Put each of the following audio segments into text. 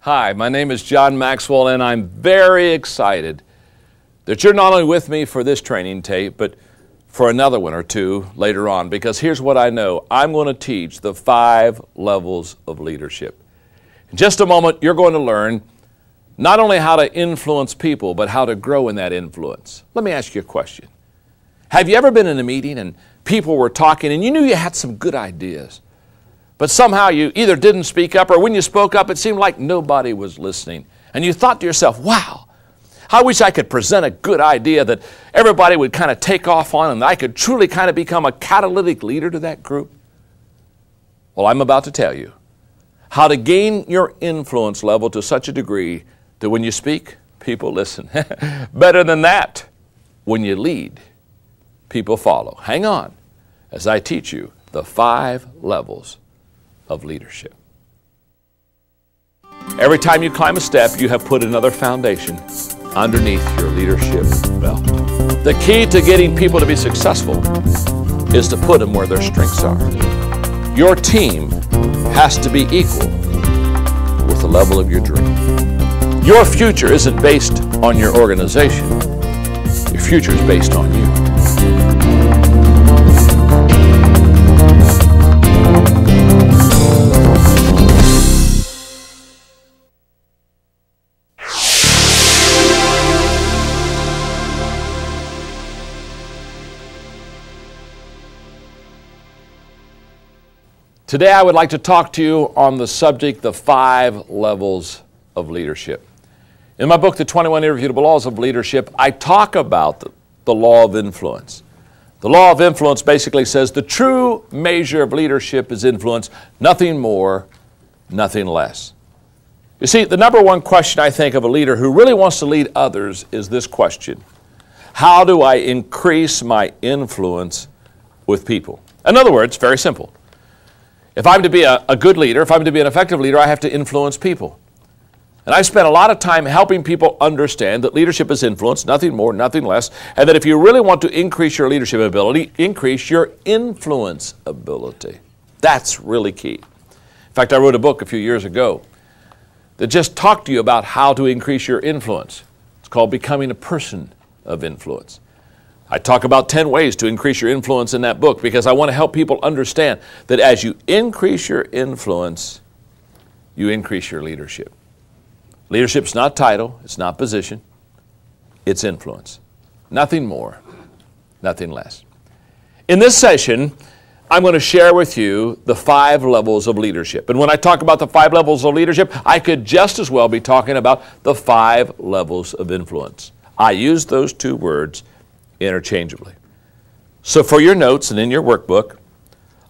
Hi, my name is John Maxwell, and I'm very excited that you're not only with me for this training tape, but for another one or two later on, because here's what I know. I'm going to teach the 5 levels of leadership. In just a moment, you're going to learn not only how to influence people, but how to grow in that influence. Let me ask you a question. Have you ever been in a meeting and people were talking and you knew you had some good ideas, but somehow you either didn't speak up, or when you spoke up, it seemed like nobody was listening. And you thought to yourself, wow, I wish I could present a good idea that everybody would kind of take off on and I could truly kind of become a catalytic leader to that group. Well, I'm about to tell you how to gain your influence level to such a degree that when you speak, people listen. Better than that, when you lead, people follow. Hang on as I teach you the 5 levels of leadership. Every time you climb a step, you have put another foundation underneath your leadership belt. The key to getting people to be successful is to put them where their strengths are. Your team has to be equal with the level of your dream. Your future isn't based on your organization. Your future is based on you. Today I would like to talk to you on the subject, the 5 levels of leadership. In my book, The 21 Irrefutable Laws of Leadership, I talk about the law of influence. The law of influence basically says the true measure of leadership is influence, nothing more, nothing less. You see, the number one question I think of a leader who really wants to lead others is this question: how do I increase my influence with people? In other words, very simple. If I'm to be a good leader, if I'm to be an effective leader, I have to influence people. And I spent a lot of time helping people understand that leadership is influence, nothing more, nothing less, and that if you really want to increase your leadership ability, increase your influence ability. That's really key. In fact, I wrote a book a few years ago that just talked to you about how to increase your influence. It's called Becoming a Person of Influence. I talk about 10 ways to increase your influence in that book because I want to help people understand that as you increase your influence, you increase your leadership. Leadership's not title, it's not position, it's influence. Nothing more, nothing less. In this session, I'm going to share with you the 5 levels of leadership. And when I talk about the 5 levels of leadership, I could just as well be talking about the 5 levels of influence. I use those 2 words interchangeably. So for your notes and in your workbook,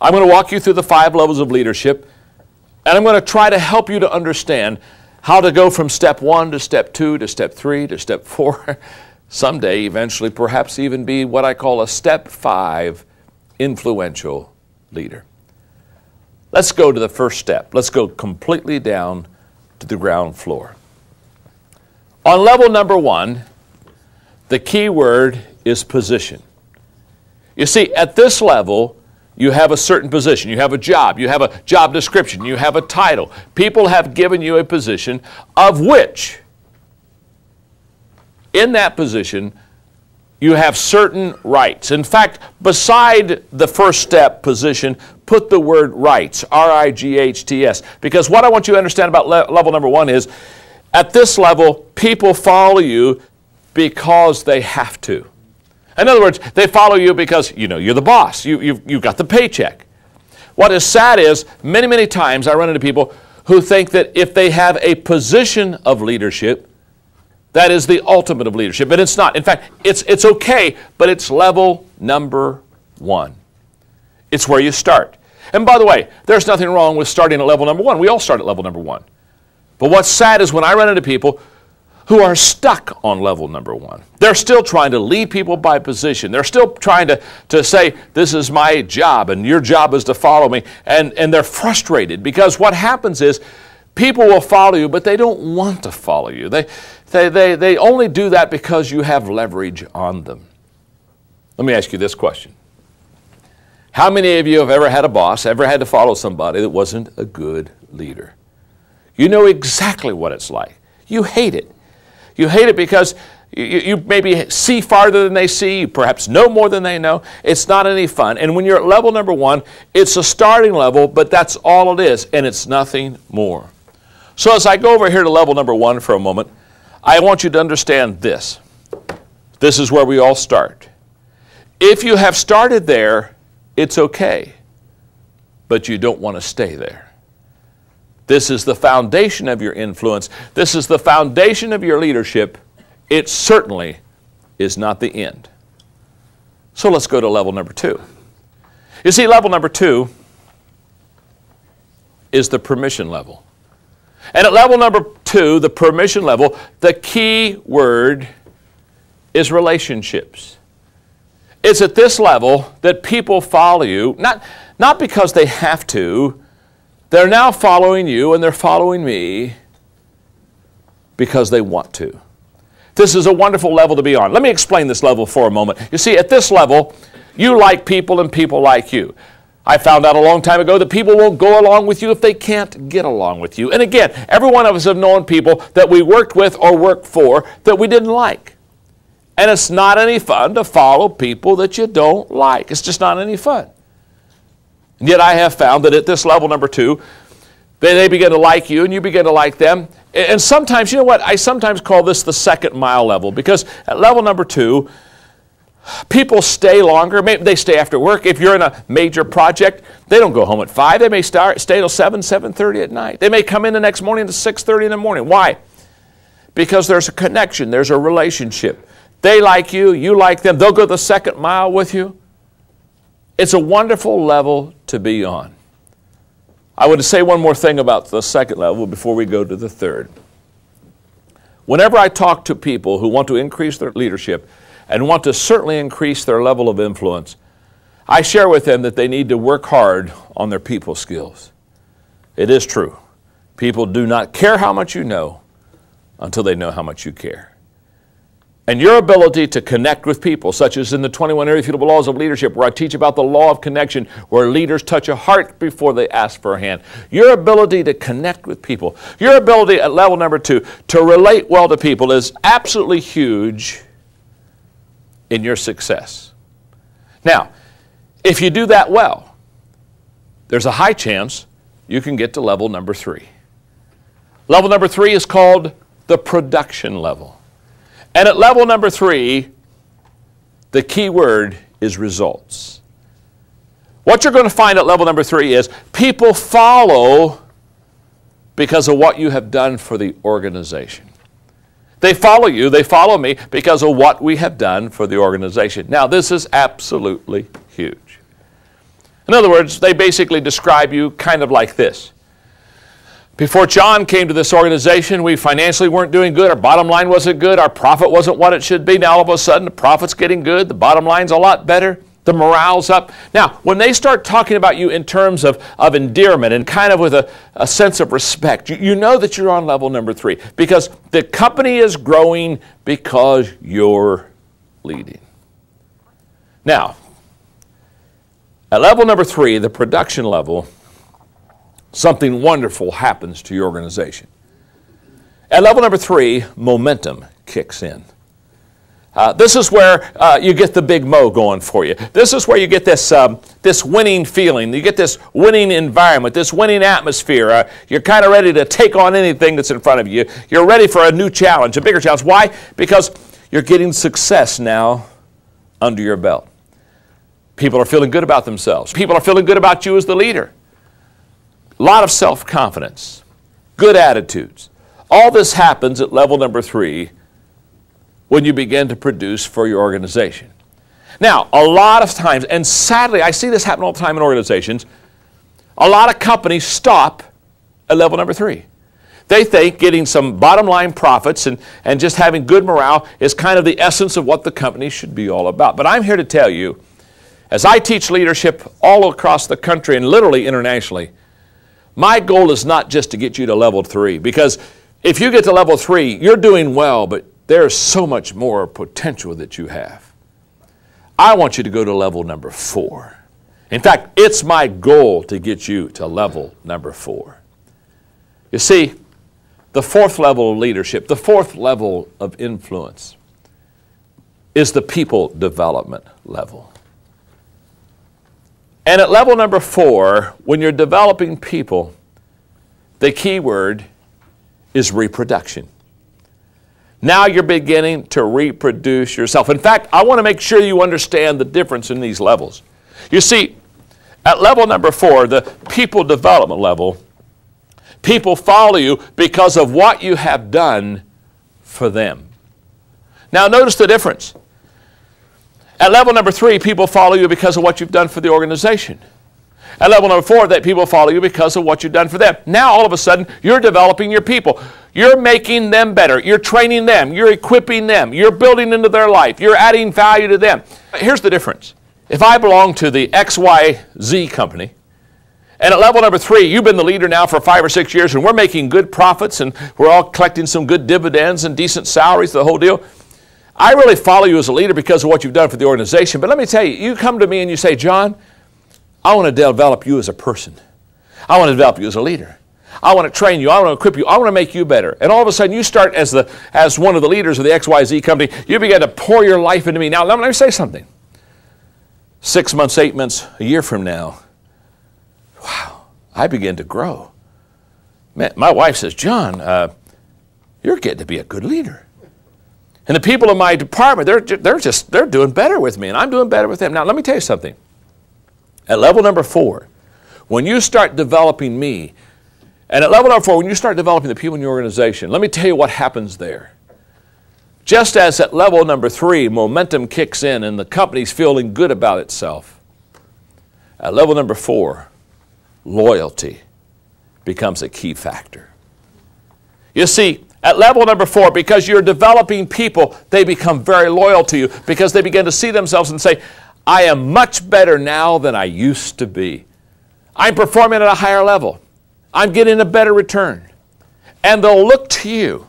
I'm going to walk you through the 5 levels of leadership, and I'm going to try to help you to understand how to go from step 1 to step 2 to step 3 to step 4, someday eventually perhaps even be what I call a step 5 influential leader. Let's go to the first step. Let's go completely down to the ground floor. On level number 1, the key word is position. You see, at this level, you have a certain position. You have a job. You have a job description. You have a title. People have given you a position of which, in that position, you have certain rights. In fact, beside the first step, position, put the word rights, R-I-G-H-T-S, because what I want you to understand about level number 1 is, at this level, people follow you because they have to. In other words, they follow you because, you're the boss. You've got the paycheck. What is sad is, many, many times I run into people who think that if they have a position of leadership, that is the ultimate of leadership. But it's not. In fact, it's okay, but it's level number 1. It's where you start. And by the way, there's nothing wrong with starting at level number 1. We all start at level number 1. But what's sad is when I run into people who are stuck on level number 1. They're still trying to lead people by position. They're still trying to say, this is my job and your job is to follow me. And they're frustrated because what happens is people will follow you, but they don't want to follow you. They only do that because you have leverage on them. Let me ask you this question. How many of you have ever had a boss, ever had to follow somebody that wasn't a good leader? You know exactly what it's like. You hate it. You hate it because you maybe see farther than they see, you perhaps know more than they know. It's not any fun. And when you're at level number 1, it's a starting level, but that's all it is, and it's nothing more. So as I go over here to level number 1 for a moment, I want you to understand this. This is where we all start. If you have started there, it's okay, but you don't want to stay there. This is the foundation of your influence. This is the foundation of your leadership. It certainly is not the end. So let's go to level number 2. You see, level number 2 is the permission level. And at level number 2, the permission level, the key word is relationships. It's at this level that people follow you, not because they have to. They're now following you and they're following me because they want to. This is a wonderful level to be on. Let me explain this level for a moment. You see, at this level, you like people and people like you. I found out a long time ago that people won't go along with you if they can't get along with you. And again, every one of us have known people that we worked with or worked for that we didn't like. And it's not any fun to follow people that you don't like. It's just not any fun. And yet I have found that at this level number 2, they begin to like you and you begin to like them. And sometimes, you know what, I sometimes call this the second mile level, because at level number 2, people stay longer. Maybe they stay after work. If you're in a major project, they don't go home at 5. They may stay till 7, 7:30 at night. They may come in the next morning to 6:30 in the morning. Why? Because there's a connection. There's a relationship. They like you. You like them. They'll go the second mile with you. It's a wonderful level to be on. I would say one more thing about the second level before we go to the third. Whenever I talk to people who want to increase their leadership and want to certainly increase their level of influence, I share with them that they need to work hard on their people skills. It is true. People do not care how much you know until they know how much you care. And your ability to connect with people, such as in the 21 Irrefutable Laws of Leadership, where I teach about the law of connection, where leaders touch a heart before they ask for a hand. Your ability to connect with people, your ability at level number 2 to relate well to people is absolutely huge in your success. Now, if you do that well, there's a high chance you can get to level number 3. Level number 3 is called the production level. And at level number 3, the key word is results. What you're going to find at level number 3 is people follow because of what you have done for the organization. They follow you, they follow me because of what we have done for the organization. Now, this is absolutely huge. In other words, they basically describe you kind of like this. Before John came to this organization, we financially weren't doing good. Our bottom line wasn't good. Our profit wasn't what it should be. Now, all of a sudden, the profit's getting good. The bottom line's a lot better. The morale's up. Now, when they start talking about you in terms of endearment and kind of with a sense of respect, you know that you're on level number 3 because the company is growing because you're leading. Now, at level number 3, the production level, something wonderful happens to your organization. At level number 3, momentum kicks in. This is where you get the big mo going for you. This is where you get this winning feeling. You get this winning environment, this winning atmosphere. You're kind of ready to take on anything that's in front of you. You're ready for a new challenge, a bigger challenge. Why? Because you're getting success now under your belt. People are feeling good about themselves. People are feeling good about you as the leader. A lot of self-confidence, good attitudes. All this happens at level number 3 when you begin to produce for your organization. Now, a lot of times, and sadly, I see this happen all the time in organizations, a lot of companies stop at level number 3. They think getting some bottom line profits and just having good morale is kind of the essence of what the company should be all about. But I'm here to tell you, as I teach leadership all across the country and literally internationally, my goal is not just to get you to level 3, because if you get to level 3, you're doing well, but there's so much more potential that you have. I want you to go to level number 4. In fact, it's my goal to get you to level number 4. You see, the fourth level of leadership, the fourth level of influence, is the people development level. And at level number 4, when you're developing people, the key word is reproduction. Now you're beginning to reproduce yourself. In fact, I want to make sure you understand the difference in these levels. You see, at level number 4, the people development level, people follow you because of what you have done for them. Now notice the difference. At level number 3, people follow you because of what you've done for the organization. At level number 4, that people follow you because of what you've done for them. Now all of a sudden, you're developing your people. You're making them better. You're training them. You're equipping them. You're building into their life. You're adding value to them. Here's the difference. If I belong to the XYZ company, and at level number 3, you've been the leader now for 5 or 6 years, and we're making good profits, and we're all collecting some good dividends and decent salaries, the whole deal. I really follow you as a leader because of what you've done for the organization. But let me tell you, you come to me and you say, John, I want to develop you as a person. I want to develop you as a leader. I want to train you. I want to equip you. I want to make you better. And all of a sudden, you start as one of the leaders of the XYZ company. You begin to pour your life into me. Now, let me say something. 6 months, 8 months, a year from now, wow, I begin to grow. Man, my wife says, John, you're getting to be a good leader. And the people in my department, they're doing better with me, and I'm doing better with them. Now, let me tell you something. At level number 4, when you start developing me, and at level number 4, when you start developing the people in your organization, let me tell you what happens there. Just as at level number 3, momentum kicks in and the company's feeling good about itself, at level number 4, loyalty becomes a key factor. You see, at level number 4, because you're developing people, they become very loyal to you because they begin to see themselves and say, I am much better now than I used to be. I'm performing at a higher level. I'm getting a better return. And they'll look to you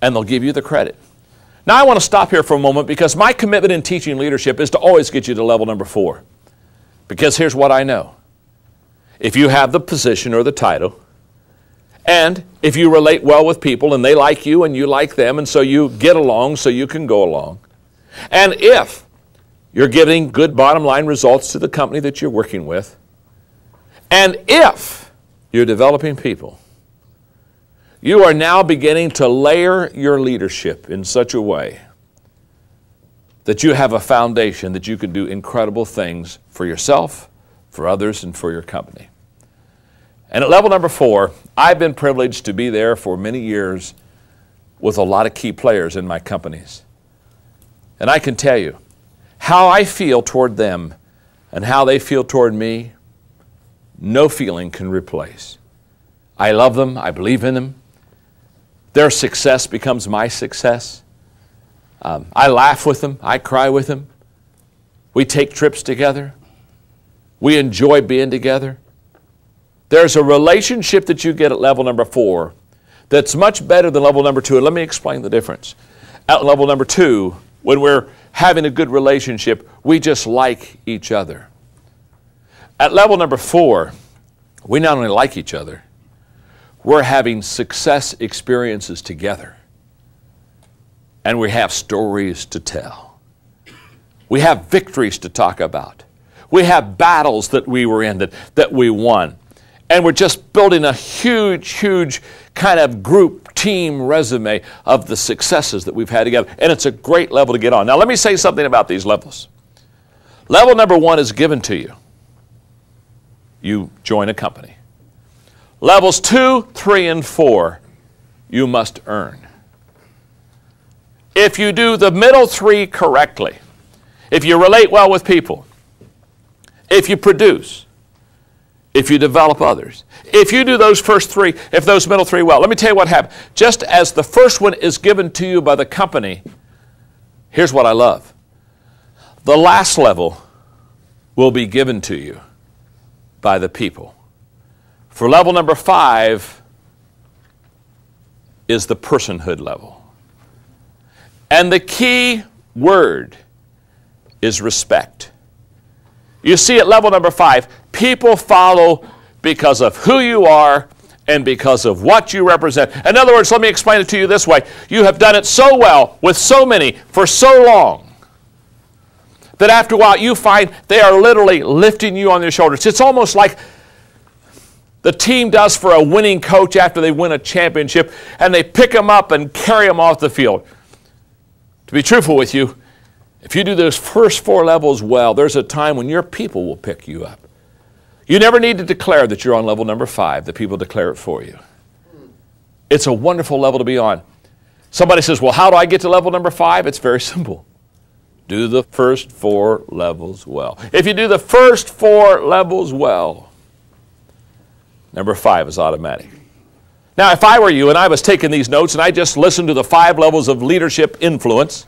and they'll give you the credit. Now I want to stop here for a moment because my commitment in teaching leadership is to always get you to level number 4. Because here's what I know. If you have the position or the title, and if you relate well with people and they like you and you like them and so you get along so you can go along, and if you're giving good bottom line results to the company that you're working with, and if you're developing people, you are now beginning to layer your leadership in such a way that you have a foundation that you can do incredible things for yourself, for others, and for your company. And at level number 4, I've been privileged to be there for many years with a lot of key players in my companies. And I can tell you, how I feel toward them and how they feel toward me, no feeling can replace. I love them. I believe in them. Their success becomes my success. I laugh with them. I cry with them. We take trips together. We enjoy being together. There's a relationship that you get at level number 4 that's much better than level number 2. And let me explain the difference. At level number 2, when we're having a good relationship, we just like each other. At level number 4, we not only like each other, we're having success experiences together. And we have stories to tell. We have victories to talk about. We have battles that we were in that we won. And we're just building a huge, huge kind of group team resume of the successes that we've had together. And it's a great level to get on. Now let me say something about these levels. Level number 1 is given to you. You join a company. Levels 2, 3, and 4, you must earn. If you do the middle 3 correctly, if you relate well with people, if you produce, if you develop others, if you do those first 3, if those middle 3 well, let me tell you what happened. Just as the first one is given to you by the company, here's what I love. The last level will be given to you by the people. For level number 5 is the personhood level. And the key word is respect. You see, at level number 5, people follow because of who you are and because of what you represent. In other words, let me explain it to you this way. You have done it so well with so many for so long that after a while you find they are literally lifting you on their shoulders. It's almost like the team does for a winning coach after they win a championship, and they pick them up and carry them off the field. To be truthful with you, if you do those first 4 levels well, there's a time when your people will pick you up. You never need to declare that you're on level number 5. The people declare it for you. It's a wonderful level to be on. Somebody says, well, how do I get to level number 5? It's very simple. Do the first 4 levels well. If you do the first 4 levels well, number 5 is automatic. Now, if I were you and I was taking these notes and I just listened to the 5 levels of leadership influence,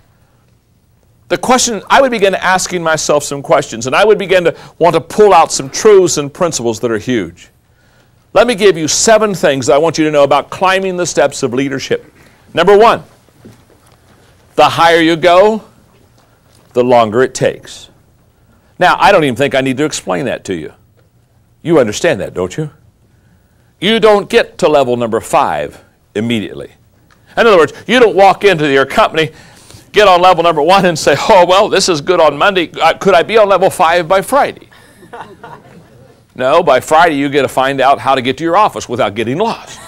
the question, I would begin asking myself some questions, and I would begin to want to pull out some truths and principles that are huge. Let me give you 7 things that I want you to know about climbing the steps of leadership. Number 1, the higher you go, the longer it takes. Now, I don't even think I need to explain that to you. You understand that, don't you? You don't get to level number 5 immediately. In other words, you don't walk into your company, get on level number 1 and say, oh, well, this is good on Monday. Could I be on level 5 by Friday? No, by Friday you get to find out how to get to your office without getting lost.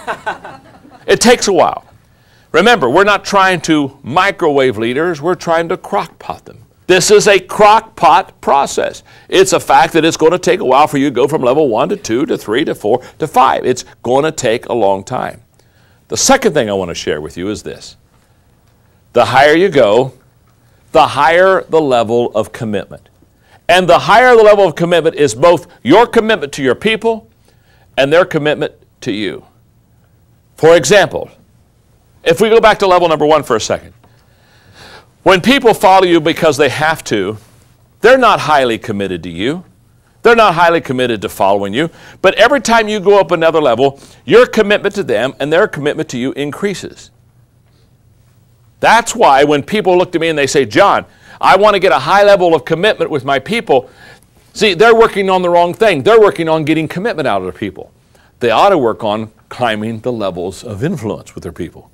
It takes a while. Remember, we're not trying to microwave leaders. We're trying to crock pot them. This is a crock pot process. It's a fact that it's going to take a while for you to go from level 1 to 2 to 3 to 4 to 5. It's going to take a long time. The second thing I want to share with you is this. The higher you go, the higher the level of commitment. And the higher the level of commitment is both your commitment to your people and their commitment to you. For example, if we go back to level number 1 for a second, when people follow you because they have to, they're not highly committed to you. They're not highly committed to following you. But every time you go up another level, your commitment to them and their commitment to you increases. That's why when people look to me and they say, John, I want to get a high level of commitment with my people. See, they're working on the wrong thing. They're working on getting commitment out of their people. They ought to work on climbing the levels of influence with their people.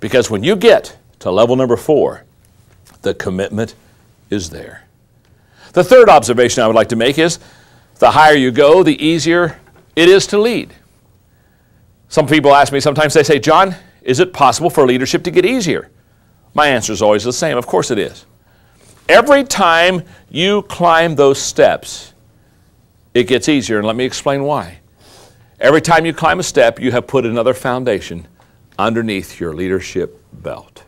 Because when you get to level number 4, the commitment is there. The third observation I would like to make is the higher you go, the easier it is to lead. Some people ask me sometimes, they say, John, is it possible for leadership to get easier? My answer is always the same. Of course it is. Every time you climb those steps, it gets easier, and let me explain why. Every time you climb a step, you have put another foundation underneath your leadership belt.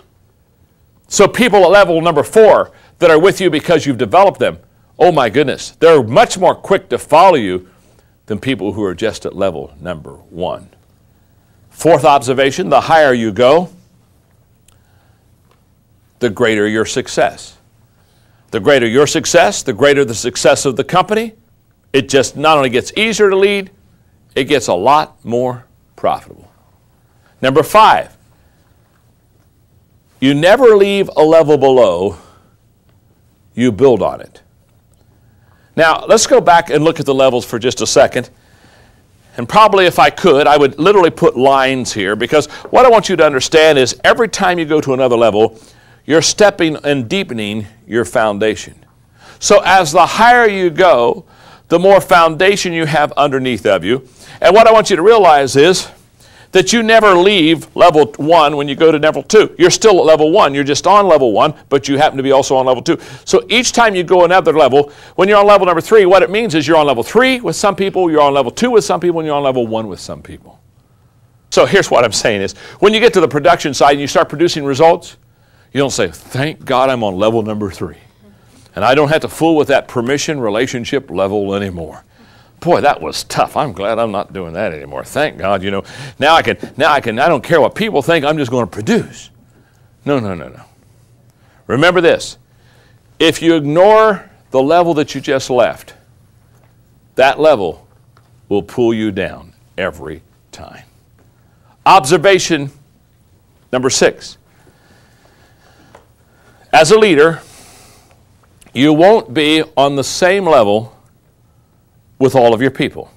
So people at level number 4 that are with you because you've developed them, oh my goodness, they're much more quick to follow you than people who are just at level number 1. Fourth observation, the higher you go, the greater your success. The greater your success, the greater the success of the company. It just not only gets easier to lead, it gets a lot more profitable. Number 5, you never leave a level below, you build on it. Now, let's go back and look at the levels for just a second. And probably if I could, I would literally put lines here, because what I want you to understand is every time you go to another level, you're stepping and deepening your foundation. So as the higher you go, the more foundation you have underneath of you. And what I want you to realize is that you never leave level 1 when you go to level 2. You're still at level 1. You're just on level 1, but you happen to be also on level 2. So each time you go another level, when you're on level number 3, what it means is you're on level 3 with some people, you're on level 2 with some people, and you're on level 1 with some people. So here's what I'm saying is, when you get to the production side and you start producing results, you don't say, thank God I'm on level number 3. And I don't have to fool with that permission relationship level anymore. Boy, that was tough. I'm glad I'm not doing that anymore. Thank God, now I don't care what people think, I'm just going to produce. No. Remember this. If you ignore the level that you just left, that level will pull you down every time. Observation number 6. As a leader, you won't be on the same level with all of your people.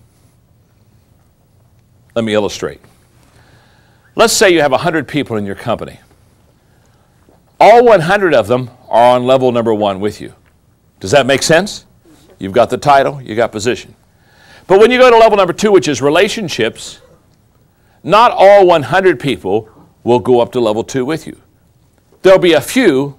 Let me illustrate. Let's say you have 100 people in your company. All 100 of them are on level number 1 with you. Does that make sense? You've got the title, you got position. But when you go to level number 2, which is relationships, not all 100 people will go up to level 2 with you. There'll be a few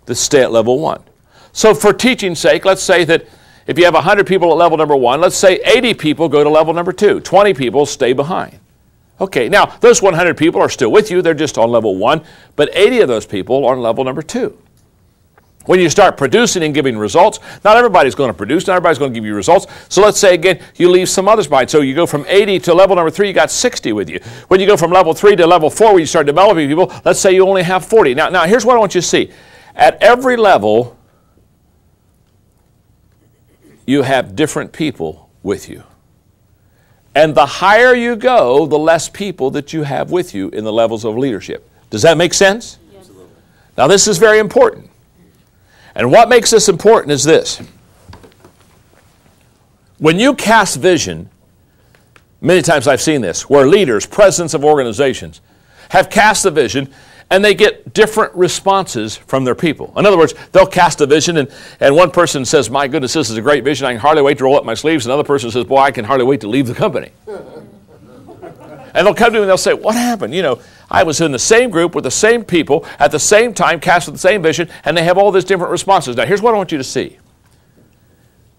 that stay at level 1. So for teaching's sake, let's say that if you have 100 people at level number 1, let's say 80 people go to level number 2. 20 people stay behind. Okay, now those 100 people are still with you. They're just on level 1, but 80 of those people are on level number 2. When you start producing and giving results, not everybody's going to produce, not everybody's going to give you results. So let's say again, you leave some others behind. So you go from 80 to level number 3, you got 60 with you. When you go from level 3 to level 4, where you start developing people, let's say you only have 40. Now here's what I want you to see. At every level, you have different people with you. And the higher you go, the less people that you have with you in the levels of leadership. Does that make sense? Yes. Now this is very important. And what makes this important is this. When you cast vision, many times I've seen this, where leaders, presidents of organizations, have cast a vision and they get different responses from their people. In other words, they'll cast a vision and one person says, my goodness, this is a great vision, I can hardly wait to roll up my sleeves. Another person says, boy, I can hardly wait to leave the company. And they'll come to me and they'll say, what happened? You know, I was in the same group with the same people at the same time, casting the same vision, and they have all these different responses. Now, here's what I want you to see.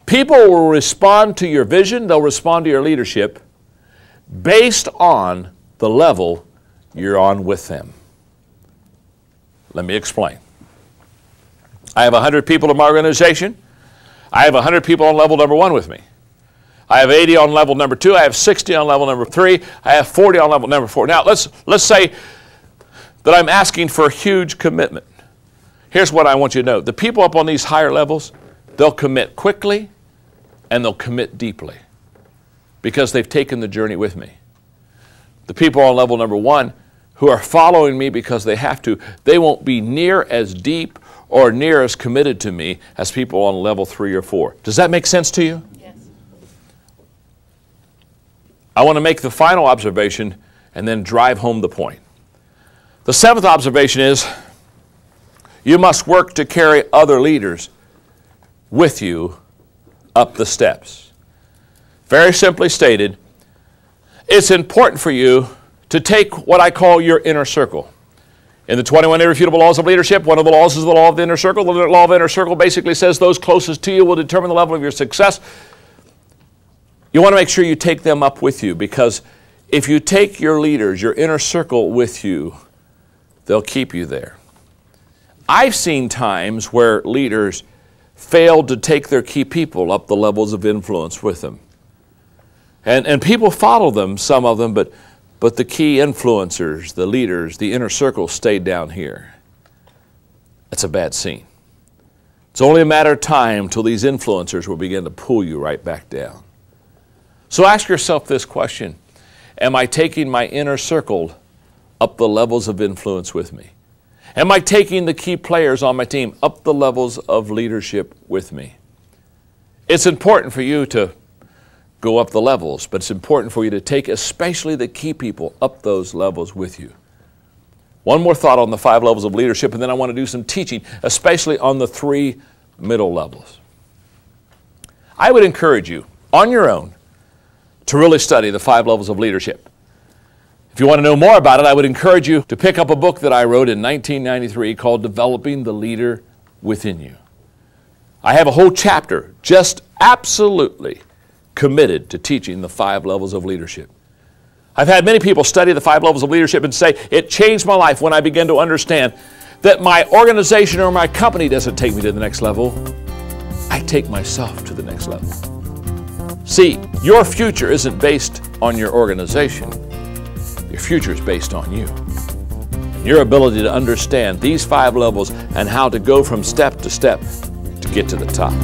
People will respond to your vision, they'll respond to your leadership based on the level you're on with them. Let me explain. I have 100 people in my organization. I have 100 people on level number 1 with me. I have 80 on level number 2. I have 60 on level number 3. I have 40 on level number 4. Now, let's say that I'm asking for a huge commitment. Here's what I want you to know. The people up on these higher levels, they'll commit quickly and they'll commit deeply because they've taken the journey with me. The people on level number 1 who are following me because they have to, they won't be near as deep or near as committed to me as people on level 3 or 4. Does that make sense to you? Yes. I want to make the final observation and then drive home the point. The 7th observation is you must work to carry other leaders with you up the steps. Very simply stated, it's important for you to take what I call your inner circle. In the 21 Irrefutable Laws of Leadership, one of the laws is the law of the inner circle. The law of the inner circle basically says those closest to you will determine the level of your success. You want to make sure you take them up with you, because if you take your leaders, your inner circle with you, they'll keep you there. I've seen times where leaders failed to take their key people up the levels of influence with them. And people follow them, some of them, but the key influencers, the leaders, the inner circle stayed down here. That's a bad scene. It's only a matter of time till these influencers will begin to pull you right back down. So ask yourself this question. Am I taking my inner circle up the levels of influence with me? Am I taking the key players on my team up the levels of leadership with me? It's important for you to go up the levels, but it's important for you to take especially the key people up those levels with you. One more thought on the 5 levels of leadership, and then I want to do some teaching, especially on the 3 middle levels. I would encourage you, on your own, to really study the 5 levels of leadership. If you want to know more about it, I would encourage you to pick up a book that I wrote in 1993 called Developing the Leader Within You. I have a whole chapter just absolutely committed to teaching the 5 levels of leadership. I've had many people study the 5 levels of leadership and say, it changed my life when I began to understand that my organization or my company doesn't take me to the next level. I take myself to the next level. See, your future isn't based on your organization. Your future is based on you. Your ability to understand these 5 levels and how to go from step to step to get to the top.